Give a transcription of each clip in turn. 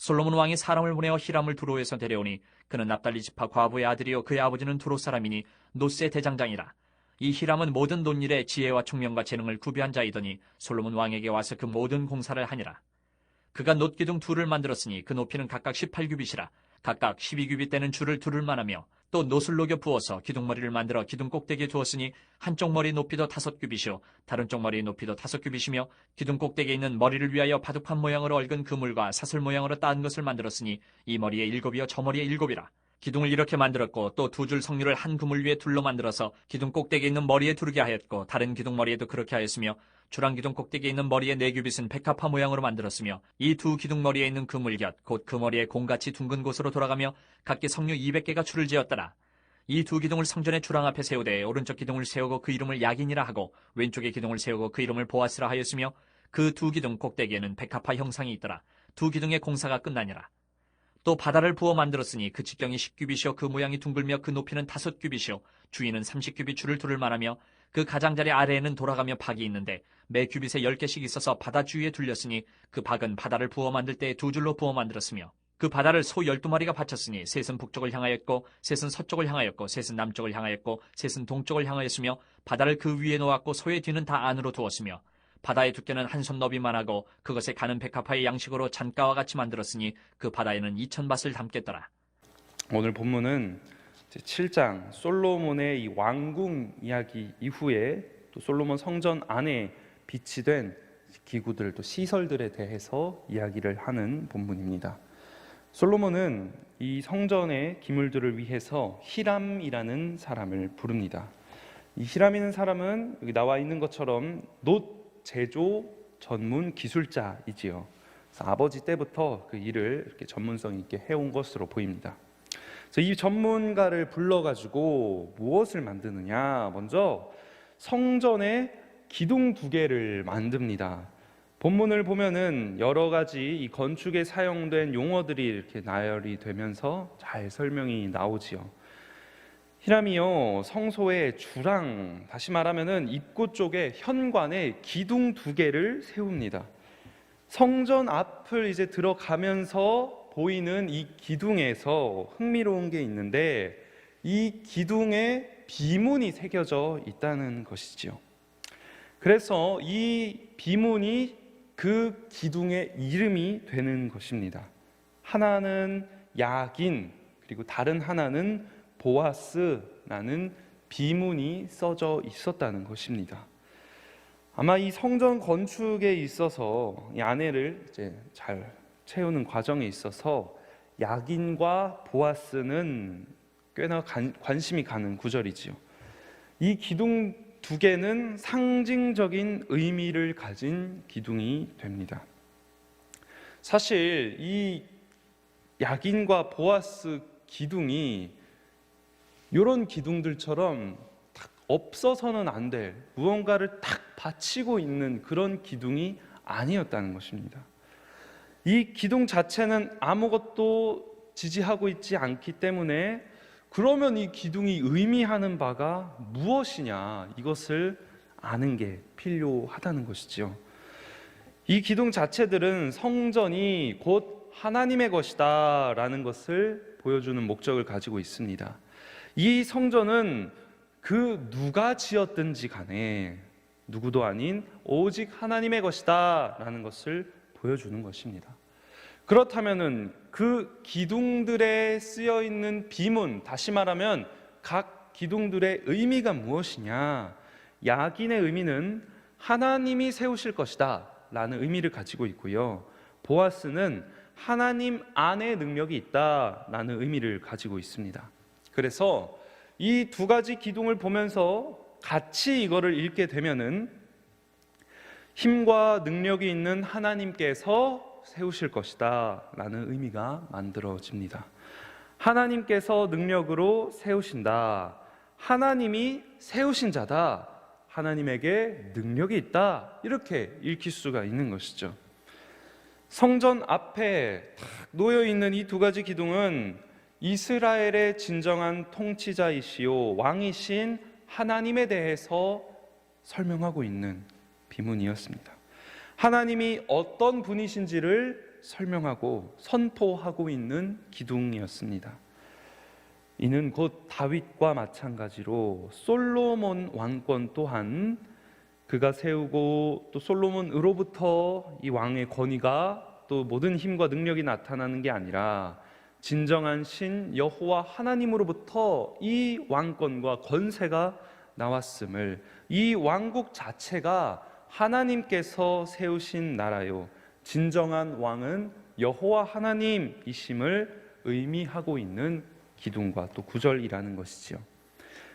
솔로몬 왕이 사람을 보내어 히람을 두로에서 데려오니 그는 납달리 지파 과부의 아들이요 그의 아버지는 두로 사람이니 노스의 대장장이라. 이 히람은 모든 논일에 지혜와 총명과 재능을 구비한 자이더니 솔로몬 왕에게 와서 그 모든 공사를 하니라. 그가 놋기둥 둘을 만들었으니 그 높이는 각각 18규빗이라. 각각 12규빗 되는 줄을 두를 만하며 또 놋을 녹여 부어서 기둥머리를 만들어 기둥 꼭대기에 두었으니 한쪽 머리 높이도 5규빗이요 다른 쪽 머리 높이도 5규빗이며 기둥 꼭대기에 있는 머리를 위하여 바둑판 모양으로 얽은 그물과 사슬 모양으로 따은 것을 만들었으니 이 머리에 7이요 저 머리에 7이라. 기둥을 이렇게 만들었고 또 두 줄 석류를 한 그물 위에 둘러 만들어서 기둥 꼭대기에 있는 머리에 두르게 하였고 다른 기둥 머리에도 그렇게 하였으며 주랑 기둥 꼭대기에 있는 머리에 4규빗은 백합화 모양으로 만들었으며 이 두 기둥 머리에 있는 그물 곁 곧 그 머리에 공같이 둥근 곳으로 돌아가며 각기 석류 200개가 줄을 지었더라. 이 두 기둥을 성전의 주랑 앞에 세우되 오른쪽 기둥을 세우고 그 이름을 야긴이라 하고 왼쪽의 기둥을 세우고 그 이름을 보아스라 하였으며 그 두 기둥 꼭대기에는 백합화 형상이 있더라. 두 기둥의 공사가 끝나니라. 또 바다를 부어 만들었으니 그 직경이 10규빗이요 그 모양이 둥글며 그 높이는 5규빗이요 주위는 30규빗 줄을 두를 만하며 그 가장자리 아래에는 돌아가며 박이 있는데 매 규빗에 10개씩 있어서 바다 주위에 둘렸으니 그 박은 바다를 부어 만들 때 두 줄로 부어 만들었으며 그 바다를 소 12마리가 바쳤으니 셋은 북쪽을 향하였고 셋은 서쪽을 향하였고 셋은 남쪽을 향하였고 셋은 동쪽을 향하였으며 바다를 그 위에 놓았고 소의 뒤는 다 안으로 두었으며 바다의 두께는 한 손 너비만 하고 그것에 가는 백합화의 양식으로 잔가와 같이 만들었으니 그 바다에는 2000밭을 담겠더라. 오늘 본문은 7장 솔로몬의 이 왕궁 이야기 이후에 또 솔로몬 성전 안에 비치된 기구들 또 시설들에 대해서 이야기를 하는 본문입니다. 솔로몬은 이 성전의 기물들을 위해서 히람이라는 사람을 부릅니다. 이 히람이라는 사람은 여기 나와 있는 것처럼 놋 제조 전문 기술자이지요. 그래서 아버지 때부터 그 일을 이렇게 전문성 있게 해온 것으로 보입니다. 그래서 이 전문가를 불러가지고 무엇을 만드느냐? 먼저 성전에 기둥 2개를 만듭니다. 본문을 보면은 여러 가지 이 건축에 사용된 용어들이 이렇게 나열이 되면서 잘 설명이 나오지요. 히람이요 성소의 주랑, 다시 말하면은 입구 쪽에 현관에 기둥 2개를 세웁니다. 성전 앞을 이제 들어가면서 보이는 이 기둥에서 흥미로운 게 있는데 이 기둥에 비문이 새겨져 있다는 것이지요. 그래서 이 비문이 그 기둥의 이름이 되는 것입니다. 하나는 야긴, 그리고 다른 하나는 보아스라는 비문이 써져 있었다는 것입니다. 아마 이 성전 건축에 있어서 이 안에를 이제 잘 채우는 과정에 있어서 야긴과 보아스는 꽤나 관심이 가는 구절이지요. 이 기둥 2개는 상징적인 의미를 가진 기둥이 됩니다. 사실 이 야긴과 보아스 기둥이 이런 기둥들처럼 딱 없어서는 안 될 무언가를 딱 받치고 있는 그런 기둥이 아니었다는 것입니다. 이 기둥 자체는 아무것도 지지하고 있지 않기 때문에 그러면 이 기둥이 의미하는 바가 무엇이냐, 이것을 아는 게 필요하다는 것이지요. 이 기둥 자체들은 성전이 곧 하나님의 것이다 라는 것을 보여주는 목적을 가지고 있습니다. 이 성전은 그 누가 지었든지 간에 누구도 아닌 오직 하나님의 것이다 라는 것을 보여주는 것입니다. 그렇다면은 그 기둥들에 쓰여 있는 비문, 다시 말하면 각 기둥들의 의미가 무엇이냐? 야긴의 의미는 하나님이 세우실 것이다 라는 의미를 가지고 있고요, 보아스는 하나님 안에 능력이 있다 라는 의미를 가지고 있습니다. 그래서 이 2가지 기둥을 보면서 같이 이거를 읽게 되면은 힘과 능력이 있는 하나님께서 세우실 것이다 라는 의미가 만들어집니다. 하나님께서 능력으로 세우신다, 하나님이 세우신 자다, 하나님에게 능력이 있다, 이렇게 읽힐 수가 있는 것이죠. 성전 앞에 탁 놓여 있는 이 2가지 기둥은 이스라엘의 진정한 통치자이시오 왕이신 하나님에 대해서 설명하고 있는 비문이었습니다. 하나님이 어떤 분이신지를 설명하고 선포하고 있는 기둥이었습니다. 이는 곧 다윗과 마찬가지로 솔로몬 왕권 또한 그가 세우고 또 솔로몬으로부터 이 왕의 권위가 또 모든 힘과 능력이 나타나는 게 아니라 진정한 신 여호와 하나님으로부터 이 왕권과 권세가 나왔음을, 이 왕국 자체가 하나님께서 세우신 나라요 진정한 왕은 여호와 하나님이심을 의미하고 있는 기둥과 또 구절이라는 것이지요.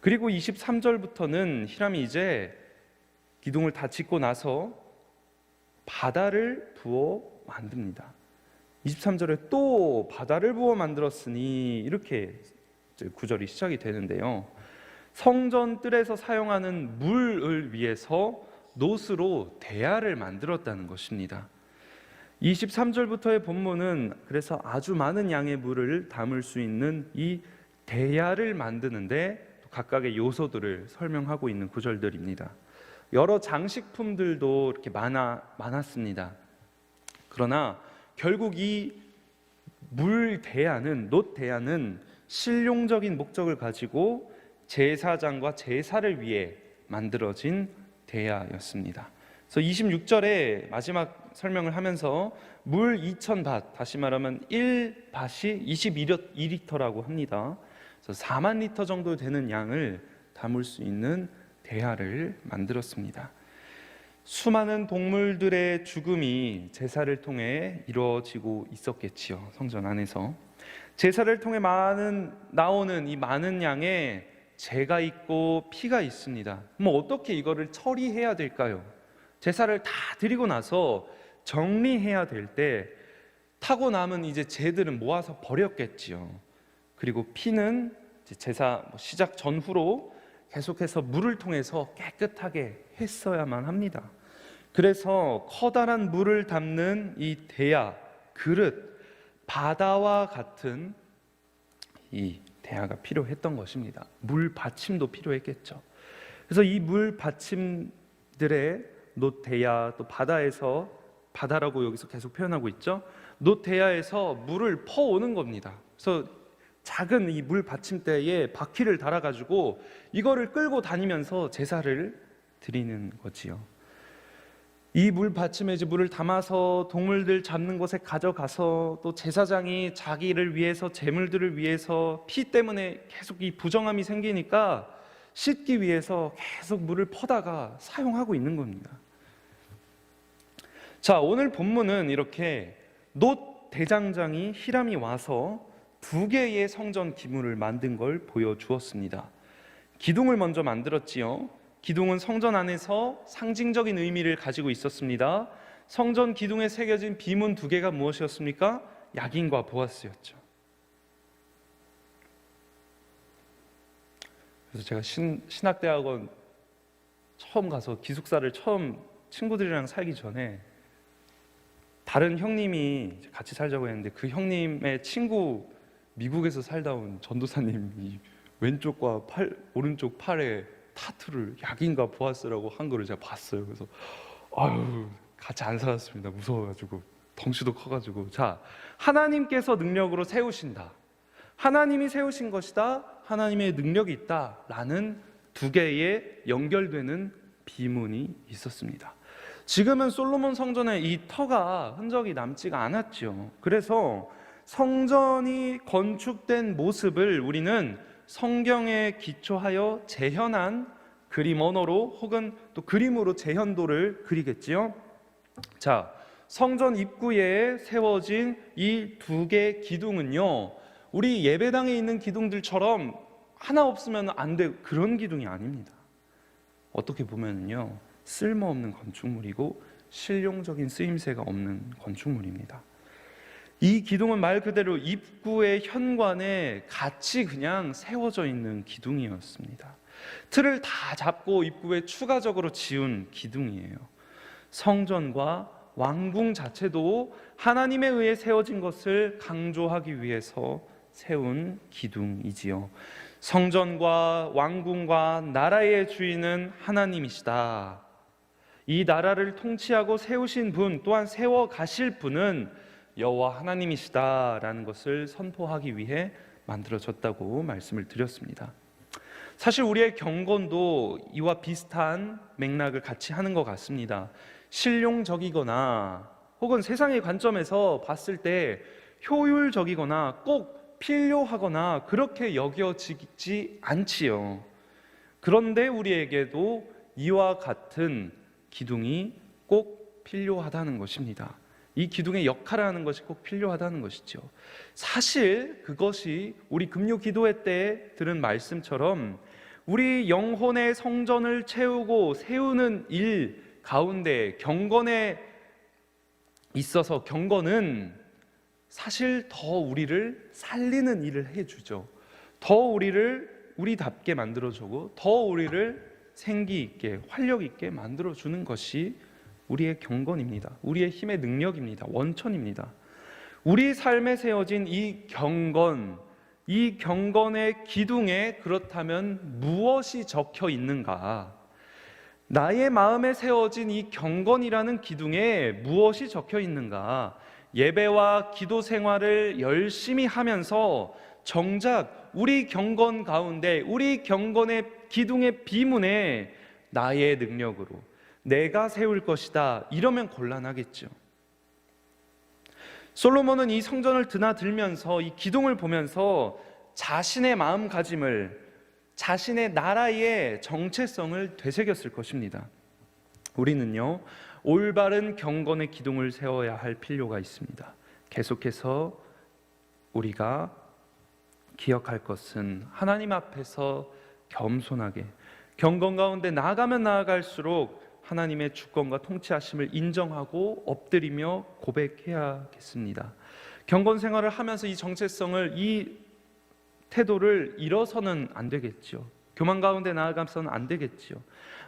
그리고 23절부터는 히람이 이제 기둥을 다 짓고 나서 바다를 부어 만듭니다. 23절에 또 바다를 부어 만들었으니 이렇게 구절이 시작이 되는데요. 성전 뜰에서 사용하는 물을 위해서 놋으로 대야를 만들었다는 것입니다. 23절부터의 본문은 그래서 아주 많은 양의 물을 담을 수 있는 이 대야를 만드는데 각각의 요소들을 설명하고 있는 구절들입니다. 여러 장식품들도 이렇게 많았습니다. 그러나 결국 이 물 대야는, 놋 대야는 실용적인 목적을 가지고 제사장과 제사를 위해 만들어진 대야였습니다. 그래서 26절에 마지막 설명을 하면서 물 2000밭, 다시 말하면 1밭이 22리터라고 합니다. 그래서 4만 리터 정도 되는 양을 담을 수 있는 대야를 만들었습니다. 수많은 동물들의 죽음이 제사를 통해 이루어지고 있었겠지요. 성전 안에서 제사를 통해 나오는 이 많은 양의 재가 있고 피가 있습니다. 어떻게 이거를 처리해야 될까요? 제사를 다 드리고 나서 정리해야 될 때 타고 남은 이제 재들은 모아서 버렸겠지요. 그리고 피는 제사 시작 전후로 계속해서 물을 통해서 깨끗하게 했어야만 합니다. 그래서 커다란 물을 담는 이 대야, 그릇, 바다와 같은 이 대야가 필요했던 것입니다. 물 받침도 필요했겠죠. 그래서 이 물 받침들의 놋 대야, 또 바다에서, 바다라고 여기서 계속 표현하고 있죠. 놋 대야에서 물을 퍼오는 겁니다. 그래서 작은 이 물 받침대에 바퀴를 달아가지고 이거를 끌고 다니면서 제사를 드리는 거지요. 이 물 받침에 이제 물을 담아서 동물들 잡는 곳에 가져가서 또 제사장이 자기를 위해서, 제물들을 위해서 피 때문에 계속 이 부정함이 생기니까 씻기 위해서 계속 물을 퍼다가 사용하고 있는 겁니다. 자, 오늘 본문은 이렇게 놋 대장장이 히람이 와서 2개의 성전 기물을 만든 걸 보여주었습니다. 기둥을 먼저 만들었지요. 기둥은 성전 안에서 상징적인 의미를 가지고 있었습니다. 성전 기둥에 새겨진 비문 2개가 무엇이었습니까? 야긴과 보아스였죠. 그래서 제가 신학대학원 처음 가서 기숙사를 처음 친구들이랑 살기 전에 다른 형님이 같이 살자고 했는데 그 형님의 친구, 미국에서 살다 온 전도사님이 왼쪽과 오른쪽 팔에 타투를 야긴과 보아스라고 한 거를 제가 봤어요. 그래서 같이 안 살았습니다. 무서워가지고, 덩치도 커가지고. 자, 하나님께서 능력으로 세우신다, 하나님이 세우신 것이다, 하나님의 능력이 있다 라는 2개의 연결되는 비문이 있었습니다. 지금은 솔로몬 성전에 이 터가 흔적이 남지가 않았죠. 그래서 성전이 건축된 모습을 우리는 성경에 기초하여 재현한 그림 언어로 혹은 또 그림으로 재현도를 그리겠지요. 자, 성전 입구에 세워진 이 2개 기둥은요, 우리 예배당에 있는 기둥들처럼 하나 없으면 안 돼, 그런 기둥이 아닙니다. 어떻게 보면요, 쓸모없는 건축물이고 실용적인 쓰임새가 없는 건축물입니다. 이 기둥은 말 그대로 입구의 현관에 같이 그냥 세워져 있는 기둥이었습니다. 틀을 다 잡고 입구에 추가적으로 지은 기둥이에요. 성전과 왕궁 자체도 하나님에 의해 세워진 것을 강조하기 위해서 세운 기둥이지요. 성전과 왕궁과 나라의 주인은 하나님이시다. 이 나라를 통치하고 세우신 분, 또한 세워 가실 분은 여호와 하나님이시다라는 것을 선포하기 위해 만들어졌다고 말씀을 드렸습니다. 사실 우리의 경건도 이와 비슷한 맥락을 같이 하는 것 같습니다. 실용적이거나 혹은 세상의 관점에서 봤을 때 효율적이거나 꼭 필요하거나 그렇게 여겨지지 않지요. 그런데 우리에게도 이와 같은 기둥이 꼭 필요하다는 것입니다. 이 기둥의 역할을 하는 것이 꼭 필요하다는 것이죠. 사실 그것이 우리 금요 기도회 때 들은 말씀처럼 우리 영혼의 성전을 채우고 세우는 일 가운데 경건에 있어서 경건은 사실 더 우리를 살리는 일을 해주죠. 더 우리를 우리답게 만들어주고 더 우리를 생기 있게 활력 있게 만들어주는 것이 우리의 경건입니다. 우리의 힘의 능력입니다. 원천입니다. 우리 삶에 세워진 이 경건의 기둥에 그렇다면 무엇이 적혀 있는가? 나의 마음에 세워진 이 경건이라는 기둥에 무엇이 적혀 있는가? 예배와 기도 생활을 열심히 하면서 정작 우리 경건 가운데 우리 경건의 기둥의 비문에 나의 능력으로 내가 세울 것이다 이러면 곤란하겠죠. 솔로몬은 이 성전을 드나들면서 이 기둥을 보면서 자신의 마음가짐을 자신의 나라의 정체성을 되새겼을 것입니다. 우리는요 올바른 경건의 기둥을 세워야 할 필요가 있습니다. 계속해서 우리가 기억할 것은 하나님 앞에서 겸손하게 경건 가운데 나아가면 나아갈수록 하나님의 주권과 통치하심을 인정하고 엎드리며 고백해야겠습니다. 경건 생활을 하면서 이 정체성을 이 태도를 잃어서는 안 되겠죠. 교만 가운데 나아가서는 안 되겠죠.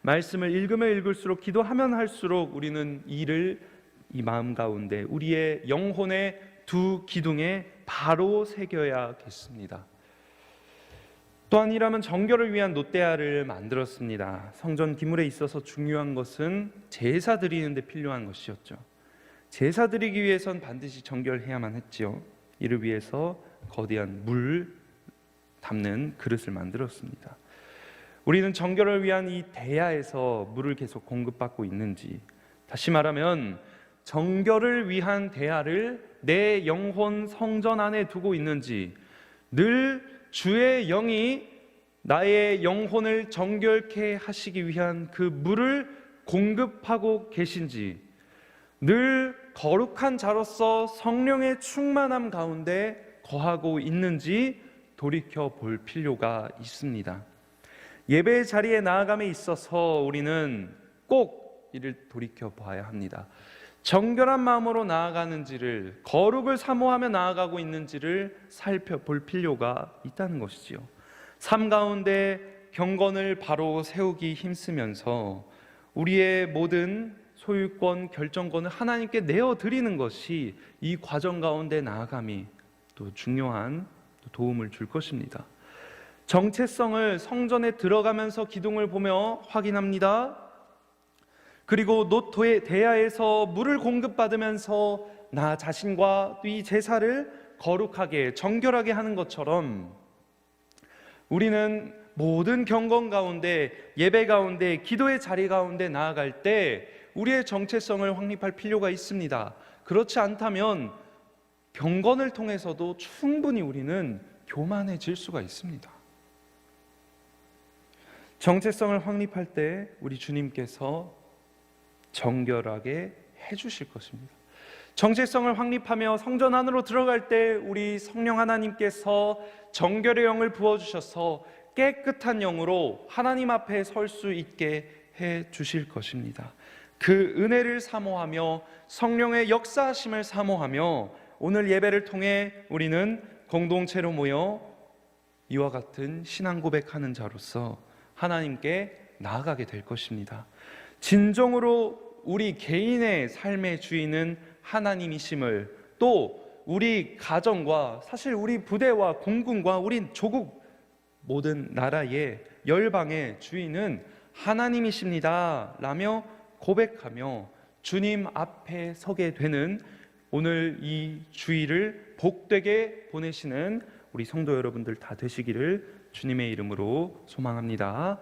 말씀을 읽으면 읽을수록 기도하면 할수록 우리는 이를 이 마음 가운데 우리의 영혼의 두 기둥에 바로 새겨야겠습니다. 또한 이라면 정결을 위한 놋대야를 만들었습니다. 성전 기물에 있어서 중요한 것은 제사 드리는 데 필요한 것이었죠. 제사 드리기 위해선 반드시 정결해야만 했지요. 이를 위해서 거대한 물 담는 그릇을 만들었습니다. 우리는 정결을 위한 이 대야에서 물을 계속 공급받고 있는지, 다시 말하면 정결을 위한 대야를 내 영혼 성전 안에 두고 있는지, 늘 주의 영이 나의 영혼을 정결케 하시기 위한 그 물을 공급하고 계신지, 늘 거룩한 자로서 성령의 충만함 가운데 거하고 있는지 돌이켜 볼 필요가 있습니다. 예배의 자리에 나아감에 있어서 우리는 꼭 이를 돌이켜 봐야 합니다. 정결한 마음으로 나아가는지를, 거룩을 사모하며 나아가고 있는지를 살펴볼 필요가 있다는 것이지요. 삶 가운데 경건을 바로 세우기 힘쓰면서 우리의 모든 소유권, 결정권을 하나님께 내어드리는 것이 이 과정 가운데 나아감이 또 중요한 도움을 줄 것입니다. 정체성을 성전에 들어가면서 기둥을 보며 확인합니다. 그리고 놋 대야에서 물을 공급받으면서 나 자신과 이 제사를 거룩하게 정결하게 하는 것처럼 우리는 모든 경건 가운데, 예배 가운데, 기도의 자리 가운데 나아갈 때 우리의 정체성을 확립할 필요가 있습니다. 그렇지 않다면 경건을 통해서도 충분히 우리는 교만해질 수가 있습니다. 정체성을 확립할 때 우리 주님께서 정결하게 해주실 것입니다. 정체성을 확립하며 성전 안으로 들어갈 때 우리 성령 하나님께서 정결의 영을 부어주셔서 깨끗한 영으로 하나님 앞에 설 수 있게 해주실 것입니다. 그 은혜를 사모하며 성령의 역사하심을 사모하며 오늘 예배를 통해 우리는 공동체로 모여 이와 같은 신앙 고백하는 자로서 하나님께 나아가게 될 것입니다. 진정으로 우리 개인의 삶의 주인은 하나님이심을, 또 우리 가정과 사실 우리 부대와 공군과 우리 조국 모든 나라의 열방의 주인은 하나님이십니다 라며 고백하며 주님 앞에 서게 되는 오늘 이 주일을 복되게 보내시는 우리 성도 여러분들 다 되시기를 주님의 이름으로 소망합니다.